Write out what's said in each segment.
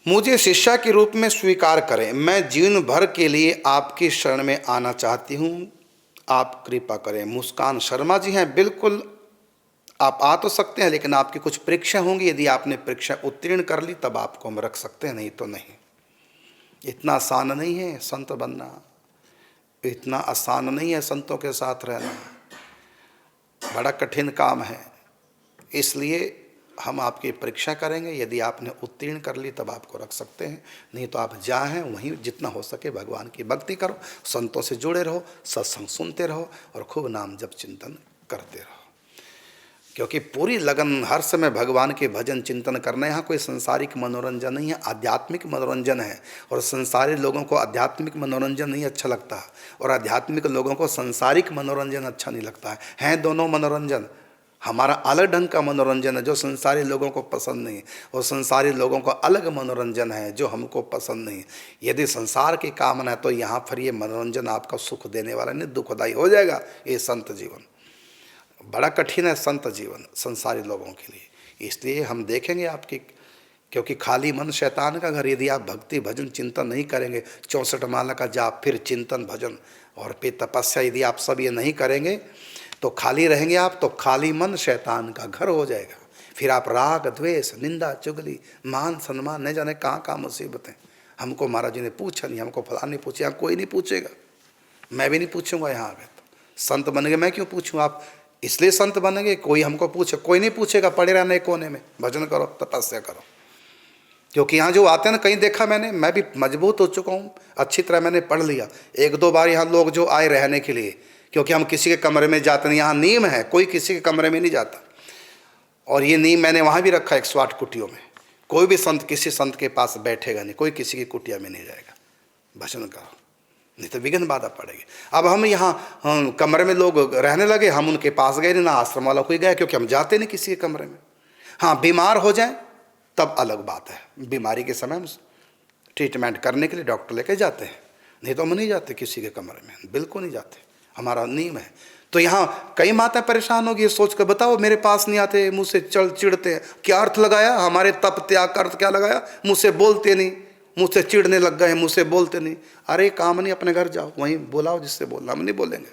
मुझे शिष्या के रूप में स्वीकार करें। मैं जीवन भर के लिए आपकी शरण में आना चाहती हूँ, आप कृपा करें। मुस्कान शर्मा जी हैं। बिल्कुल आप आ तो सकते हैं, लेकिन आपकी कुछ परीक्षा होंगी। यदि आपने परीक्षा उत्तीर्ण कर ली तब आपको हम रख सकते हैं, नहीं तो नहीं। इतना आसान नहीं है संत बनना, इतना आसान नहीं है संतों के साथ रहना, बड़ा कठिन काम है। इसलिए हम आपकी परीक्षा करेंगे। यदि आपने उत्तीर्ण कर ली तब आपको रख सकते हैं, नहीं तो आप जहाँ हैं वहीं जितना हो सके भगवान की भक्ति करो, संतों से जुड़े रहो, सत्संग सुनते रहो और खूब नाम जप चिंतन करते रहो। क्योंकि पूरी लगन हर समय भगवान के भजन चिंतन करना। यहाँ कोई संसारिक मनोरंजन नहीं है, आध्यात्मिक मनोरंजन है। और संसारी लोगों को आध्यात्मिक मनोरंजन नहीं अच्छा लगता, और आध्यात्मिक लोगों को संसारिक मनोरंजन अच्छा नहीं लगता है। हैं दोनों मनोरंजन। हमारा अलग ढंग का मनोरंजन है जो संसारी लोगों को पसंद नहीं, और संसारी लोगों को अलग मनोरंजन है जो हमको पसंद नहीं। यदि संसार की कामना है तो यहाँ पर ये मनोरंजन आपका सुख देने वाला नहीं, दुखदायी हो जाएगा। ये संत जीवन बड़ा कठिन है, संत जीवन संसारी लोगों के लिए। इसलिए हम देखेंगे आपकी, क्योंकि खाली मन शैतान का घर। यदि आप भक्ति भजन चिंतन नहीं करेंगे, 64 माला का जाप, फिर चिंतन भजन और फिर तपस्या, यदि आप सब ये नहीं करेंगे तो खाली रहेंगे आप, तो खाली मन शैतान का घर हो जाएगा। फिर आप राग द्वेष निंदा चुगली मान सम्मान नहीं जाने कहाँ कहाँ मुसीबतें। हमको महाराज जी ने पूछा नहीं, हमको फलां नहीं पूछे, यहाँ कोई नहीं पूछेगा, मैं भी नहीं पूछूंगा। यहाँ आ गए तो संत बन गए, मैं क्यों पूछूँ? आप इसलिए संत बनेंगे, कोई हमको पूछे, कोई नहीं पूछेगा। पड़े रहने कोने में, भजन करो तपस्या करो। क्योंकि यहाँ जो आते हैं ना, कहीं देखा मैंने, मैं भी मजबूत हो चुका हूँ, अच्छी तरह मैंने पढ़ लिया। 1-2 बार यहाँ लोग जो आए रहने के लिए, क्योंकि हम किसी के कमरे में जाते नहीं, यहाँ नियम है कोई किसी के कमरे में नहीं जाता। और ये नियम मैंने वहाँ भी रखा 108 कुटियों में। कोई भी संत किसी संत के पास बैठेगा नहीं, कोई किसी की कुटिया में नहीं जाएगा। भजन करो, नहीं तो विघ्न बाधा पड़ेगी। अब हम यहाँ कमरे में लोग रहने लगे, हम उनके पास गए नहीं, ना आश्रम वाला कोई गया, क्योंकि हम जाते नहीं किसी के कमरे में। हाँ, बीमार हो जाए तब अलग बात है, बीमारी के समय हम ट्रीटमेंट करने के लिए डॉक्टर लेके जाते हैं, नहीं तो हम नहीं जाते किसी के कमरे में, बिल्कुल नहीं जाते, हमारा नियम है। तो यहाँ कई माताएं परेशान होगी सोच कर, बताओ मेरे पास नहीं आते, मुझसे चिढ़ते हैं। क्या अर्थ लगाया हमारे तप त्याग का? अर्थ क्या लगाया? मुझसे बोलते नहीं, मुझसे चिढ़ने लग गए, मुझसे बोलते नहीं। अरे काम नहीं, अपने घर जाओ, वहीं बुलाओ जिससे बोलना। हम नहीं बोलेंगे,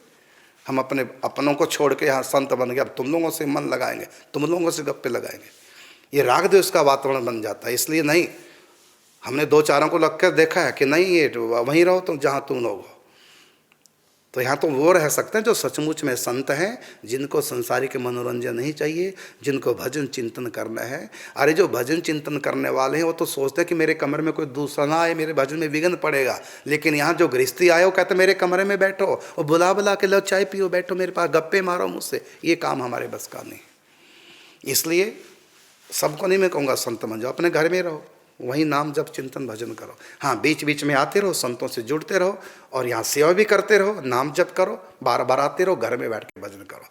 हम अपनों को छोड़ के यहाँ संत बन गए। अब तुम लोगों से मन लगाएंगे, तुम लोगों से गप्पे लगाएंगे, ये राग द्वेष का वातावरण बन जाता है। इसलिए नहीं, हमने 2-4 को लग कर देखा है कि नहीं, ये वहीं रहो तुम जहाँ तुम लोग हो। तो यहाँ तो वो रह सकते हैं जो सचमुच में संत हैं, जिनको संसारिक मनोरंजन नहीं चाहिए, जिनको भजन चिंतन करना है। अरे जो भजन चिंतन करने वाले हैं वो तो सोचते हैं कि मेरे कमरे में कोई दूसरा ना आए, मेरे भजन में विघ्न पड़ेगा। लेकिन यहाँ जो गृहस्थी आए वो कहते मेरे कमरे में बैठो और बुला के लो चाय पियो, बैठो मेरे पास, गप्पे मारो मुझसे। ये काम हमारे बस का नहीं। इसलिए सबको नहीं मैं कहूँगा संत बन जाओ, अपने घर में रहो, वहीं नाम जप चिंतन भजन करो। हाँ, बीच बीच में आते रहो, संतों से जुड़ते रहो, और यहाँ सेवा भी करते रहो, नाम जप करो, बार बार आते रहो, घर में बैठ के भजन करो।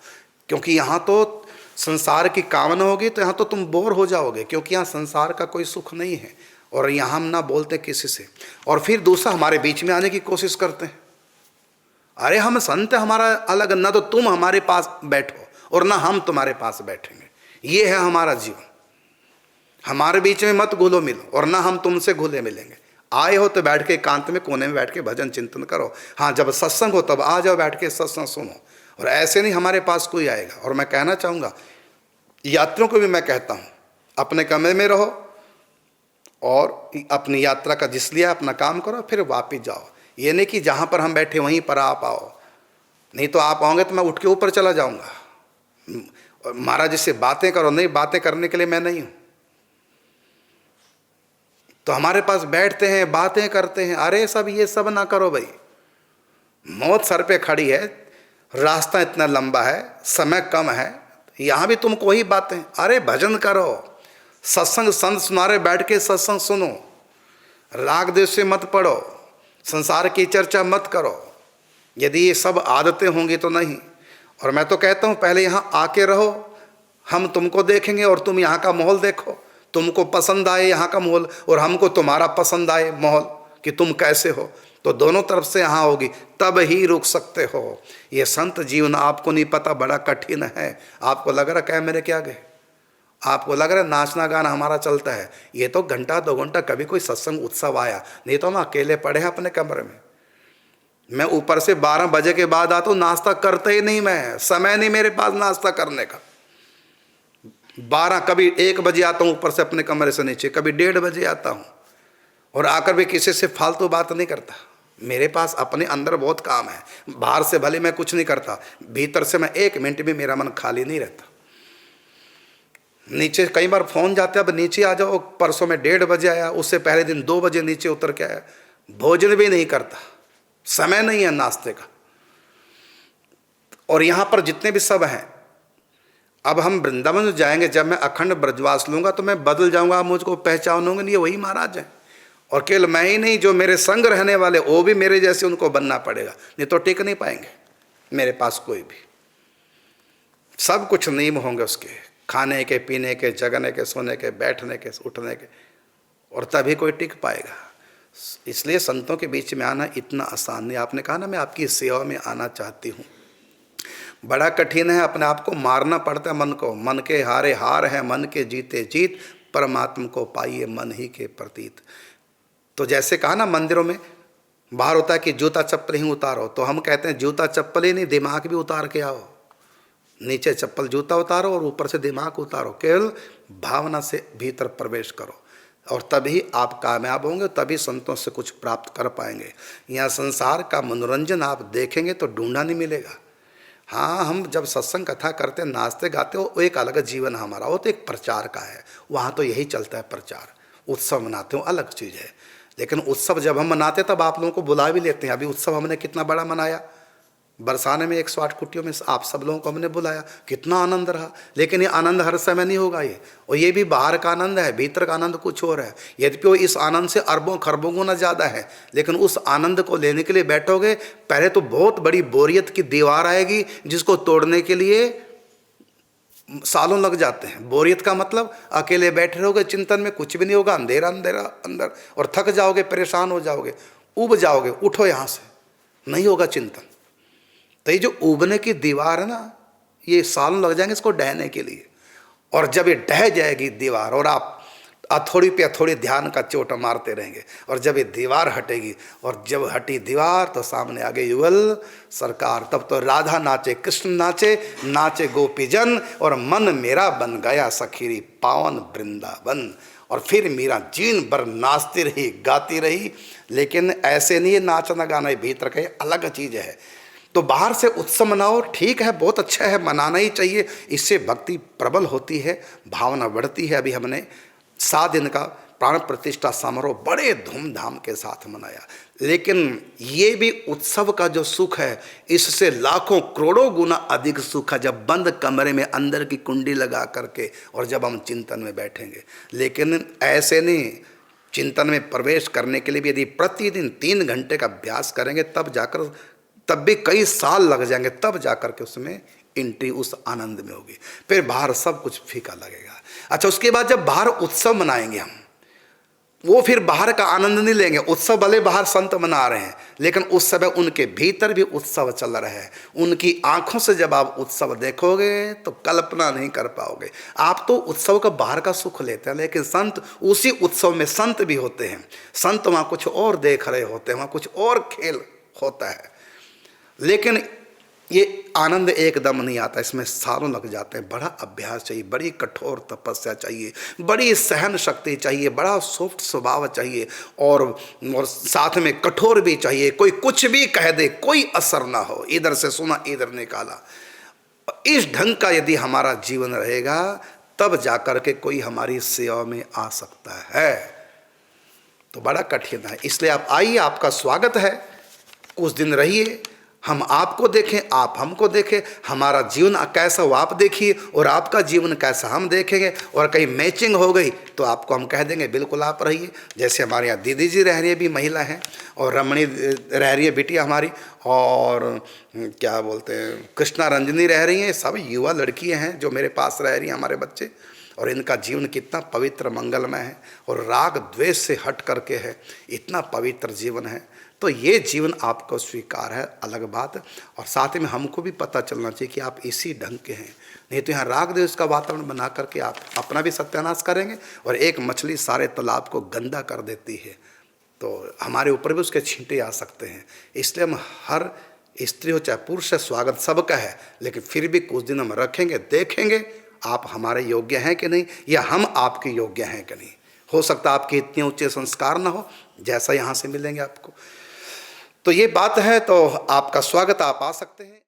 क्योंकि यहाँ तो संसार की कामना होगी तो यहाँ तो तुम बोर हो जाओगे, क्योंकि यहाँ संसार का कोई सुख नहीं है, और यहाँ हम ना बोलते किसी से। और फिर दूसरा, हमारे बीच में आने की कोशिश करते हैं। अरे हम संत हमारा अलग, ना तो तुम हमारे पास बैठो और ना हम तुम्हारे पास बैठेंगे। ये है हमारा जीवन। हमारे बीच में मत घुलो मिलो, और ना हम तुमसे घुले मिलेंगे। आए हो तो बैठ के एकांत में कोने में बैठ के भजन चिंतन करो। हाँ, जब सत्संग हो तब आ जाओ, बैठ के सत्संग सुनो। और ऐसे नहीं हमारे पास कोई आएगा। और मैं कहना चाहूँगा यात्रियों को भी मैं कहता हूँ, अपने कमरे में रहो और अपनी यात्रा का जिस लिया अपना काम करो, फिर वापस जाओ। ये नहीं कि जहाँ पर हम बैठे वहीं पर आप आओ, नहीं तो आप आओगे तो मैं उठ के ऊपर चला जाऊँगा। महाराज जी से बातें करो, नहीं, बातें करने के लिए मैं नहीं हूँ। तो हमारे पास बैठते हैं, बातें करते हैं। अरे सब ये सब ना करो भाई, मौत सर पे खड़ी है, रास्ता इतना लंबा है, समय कम है, यहाँ भी तुमको वही बातें। अरे भजन करो, सत्संग संत सुनारे बैठ के सत्संग सुनो, राग द्वेष से मत पढ़ो, संसार की चर्चा मत करो। यदि ये सब आदतें होंगी तो नहीं। और मैं तो कहता हूँ पहले यहाँ आके रहो, हम तुमको देखेंगे और तुम यहाँ का माहौल देखो। तुमको पसंद आए यहाँ का माहौल और हमको तुम्हारा पसंद आए माहौल कि तुम कैसे हो, तो दोनों तरफ से यहाँ होगी, तब ही रुक सकते हो। ये संत जीवन आपको नहीं पता, बड़ा कठिन है। आपको लग रहा क्या मेरे क्या गए, आपको लग रहा है नाचना गाना हमारा चलता है, ये तो घंटा 2 घंटा कभी कोई सत्संग उत्सव आया, नहीं तो हम अकेले पड़े हैं अपने कमरे में। मैं ऊपर से 12 बजे के बाद आता हूँ, नाश्ता करते ही नहीं, मैं समय नहीं मेरे पास नाश्ता करने का। 12 कभी 1 बजे आता हूँ ऊपर से अपने कमरे से नीचे, कभी 1:30 बजे आता हूँ, और आकर भी किसी से फालतू बात नहीं करता। मेरे पास अपने अंदर बहुत काम है, बाहर से भले मैं कुछ नहीं करता, भीतर से मैं 1 मिनट भी मेरा मन खाली नहीं रहता। नीचे कई बार फ़ोन जाते हैं, अब नीचे आ जाओ, परसों में 1:30 बजे आया, उससे पहले दिन 2 बजे नीचे उतर के आया, भोजन भी नहीं करता, समय नहीं है नाश्ते का। और यहाँ पर जितने भी सब हैं, अब हम वृंदावन जाएंगे, जब मैं अखंड ब्रजवास लूँगा तो मैं बदल जाऊँगा, आप मुझको पहचानोगे नहीं, वही महाराज हैं। और केवल मैं ही नहीं, जो मेरे संग रहने वाले वो भी मेरे जैसे उनको बनना पड़ेगा, नहीं तो टिक नहीं पाएंगे मेरे पास कोई भी। सब कुछ नियम होंगे उसके, खाने के, पीने के, जगने के, सोने के, बैठने के, उठने के, और तभी कोई टिक पाएगा। इसलिए संतों के बीच में आना इतना आसान नहीं। आपने कहा ना मैं आपकी सेवा में आना चाहती हूँ, बड़ा कठिन है, अपने आप को मारना पड़ता है मन को। मन के हारे हार है, मन के जीते जीत, परमात्मा को पाइए मन ही के प्रतीत। तो जैसे कहा ना मंदिरों में बाहर होता है कि जूता चप्पल ही उतारो, तो हम कहते हैं जूता चप्पल ही नहीं, दिमाग भी उतार के आओ। नीचे चप्पल जूता उतारो और ऊपर से दिमाग उतारो, केवल भावना से भीतर प्रवेश करो, और तभी आप कामयाब होंगे, तभी संतों से कुछ प्राप्त कर पाएंगे। यहाँ संसार का मनोरंजन आप देखेंगे तो ढूंढा नहीं मिलेगा। हाँ, हम जब सत्संग कथा करते, नाचते गाते हो, वो एक अलग जीवन हमारा, वो तो एक प्रचार का है, वहाँ तो यही चलता है प्रचार। उत्सव मनाते हो अलग चीज़ है, लेकिन उत्सव जब हम मनाते तब आप लोगों को बुला भी लेते हैं। अभी उत्सव हमने कितना बड़ा मनाया, बरसाने में 108 कुटियों में आप सब लोगों को हमने बुलाया, कितना आनंद रहा। लेकिन ये आनंद हर समय नहीं होगा ये, और ये भी बाहर का आनंद है, भीतर का आनंद कुछ और है। यद्यपि वो इस आनंद से अरबों खरबों गुना ज़्यादा है, लेकिन उस आनंद को लेने के लिए बैठोगे, पहले तो बहुत बड़ी बोरियत की दीवार आएगी, जिसको तोड़ने के लिए सालों लग जाते हैं। बोरियत का मतलब अकेले बैठे रहोगे, चिंतन में कुछ भी नहीं होगा, अंधेरा अंधेरा अंदर, और थक जाओगे, परेशान हो जाओगे, उब जाओगे, उठो यहाँ से, नहीं होगा चिंतन। तो ये जो उबने की दीवार है ना, ये सालों लग जाएंगे इसको ढहने के लिए। और जब ये ढह जाएगी दीवार, और आप अथोड़ी पे अथोड़ी ध्यान का चोट मारते रहेंगे, और जब ये दीवार हटेगी, और जब हटी दीवार तो सामने आ गए युगल सरकार, तब तो राधा नाचे, कृष्ण नाचे, नाचे गोपीजन, और मन मेरा बन गया सखीरी पावन वृंदावन। और फिर मीरा जीन भर नाचती रही, गाती रही। लेकिन ऐसे नहीं है नाचना गाना, भीतर का अलग चीज़ है। तो बाहर से उत्सव मनाओ, ठीक है, बहुत अच्छा है, मनाना ही चाहिए, इससे भक्ति प्रबल होती है, भावना बढ़ती है। अभी हमने 7 दिन का प्राण प्रतिष्ठा समारोह बड़े धूमधाम के साथ मनाया, लेकिन ये भी उत्सव का जो सुख है, इससे लाखों करोड़ों गुना अधिक सुख है जब बंद कमरे में अंदर की कुंडी लगा करके, और जब हम चिंतन में बैठेंगे। लेकिन ऐसे नहीं, चिंतन में प्रवेश करने के लिए भी यदि प्रतिदिन 3 घंटे का अभ्यास करेंगे, तब जाकर, तब भी कई साल लग जाएंगे, तब जाकर के उसमें एंट्री उस आनंद में होगी। फिर बाहर सब कुछ फीका लगेगा। अच्छा, उसके बाद जब बाहर उत्सव मनाएंगे हम, वो फिर बाहर का आनंद नहीं लेंगे। उत्सव भले बाहर संत मना रहे हैं, लेकिन उस समय उनके भीतर भी उत्सव चल रहा है। उनकी आंखों से जब आप उत्सव देखोगे तो कल्पना नहीं कर पाओगे। आप तो उत्सव का बाहर का सुख लेते हैं, लेकिन संत उसी उत्सव में संत भी होते हैं। संत वहाँ कुछ और देख रहे होते हैं, वहाँ कुछ और खेल होता है। लेकिन ये आनंद एकदम नहीं आता, इसमें सालों लग जाते हैं। बड़ा अभ्यास चाहिए, बड़ी कठोर तपस्या चाहिए, बड़ी सहन शक्ति चाहिए, बड़ा सॉफ्ट स्वभाव चाहिए, और साथ में कठोर भी चाहिए। कोई कुछ भी कह दे, कोई असर ना हो, इधर से सुना इधर निकाला। इस ढंग का यदि हमारा जीवन रहेगा, तब जाकर के कोई हमारी सेवा में आ सकता है। तो बड़ा कठिन है, इसलिए आप आइए, आपका स्वागत है। कुछ दिन रहिए, हम आपको देखें, आप हमको देखें, हमारा जीवन कैसा वो आप देखिए, और आपका जीवन कैसा हम देखेंगे। और कहीं मैचिंग हो गई तो आपको हम कह देंगे बिल्कुल आप रहिए। जैसे हमारे यहाँ दीदी जी रह रही है, भी महिला हैं, और रमणी रह रही है बिटिया हमारी, और क्या बोलते हैं कृष्णा रंजनी रह रही हैं, सब युवा लड़कियाँ हैं जो मेरे पास रह रही हैं, हमारे बच्चे। और इनका जीवन कितना पवित्र मंगलमय है और राग द्वेष से हट करके है, इतना पवित्र जीवन है। तो ये जीवन आपको स्वीकार है, अलग बात। और साथ में हमको भी पता चलना चाहिए कि आप इसी ढंग के हैं, नहीं तो यहाँ राग द्वेष का वातावरण बना करके आप अपना भी सत्यानाश करेंगे और एक मछली सारे तालाब को गंदा कर देती है, तो हमारे ऊपर भी उसके छींटे आ सकते हैं। इसलिए हम हर स्त्री हो चाहे पुरुष है, स्वागत सबका है, लेकिन फिर भी कुछ दिन हम रखेंगे, देखेंगे आप हमारे योग्य हैं कि नहीं, या हम आपके योग्य हैं कि नहीं। हो सकता है आपके इतने ऊंचे संस्कार ना हो जैसा यहाँ से मिलेंगे आपको। तो ये बात है, तो आपका स्वागत, आप आ सकते हैं।